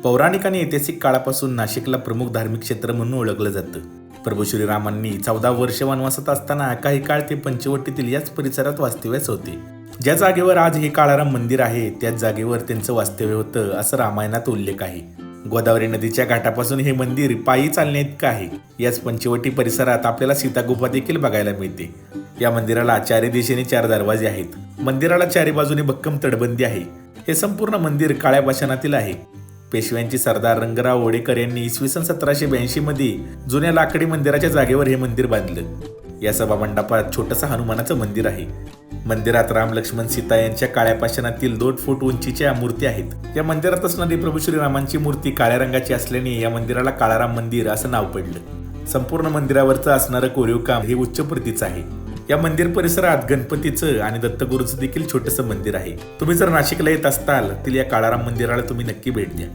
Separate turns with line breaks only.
पौराणिक आणि ऐतिहासिक काळापासून नाशिकला प्रमुख धार्मिक क्षेत्र म्हणून ओळखलं जातं. प्रभू श्रीरामांनी 14 वर्ष वनवासात असताना काही काळ ते पंचवटीतील याच परिसरात वास्तव्यास होते. ज्या जागेवर आज हे काळाराम मंदिर आहे त्याच जागेवर त्यांचं वास्तव्य होतं असं रामायणात उल्लेख आहे. गोदावरी नदीच्या घाटापासून हे मंदिर पायी चालण्याइतकं आहे. याच पंचवटी परिसरात आपल्याला सीतागुफा देखील बघायला मिळते. या मंदिराला चारी दिशेने 4 दरवाजे आहेत. मंदिराला चारी बाजूने भक्कम तटबंदी आहे. हे संपूर्ण मंदिर काळ्या पाषाणातील आहे. पेशव्यांची सरदार रंगराव वडेकर यांनी इसवी सन 1782 मध्ये जुन्या लाकडी मंदिराच्या जागेवर हे मंदिर बांधलं. या सभामंडपात छोटंसं हनुमानाचं मंदिर आहे. मंदिरात राम लक्ष्मण सीता यांच्या काळ्या पाषाणातील 2 फूट उंचीच्या मूर्ती आहेत. या मंदिरात असणारी प्रभू श्रीरामांची मूर्ती काळ्या रंगाची असल्याने या मंदिराला काळाराम मंदिर असं नाव पडलं. संपूर्ण मंदिरावरचं असणारं कोरीव काम हे उच्च प्रतीचं आहे. या मंदिर परिसरात गणपतीचं आणि दत्तगुरूचं देखील छोटंसं मंदिर आहे. तुम्ही जर नाशिकला येत असताल तर या काळाराम मंदिराला तुम्ही नक्की भेट द्या.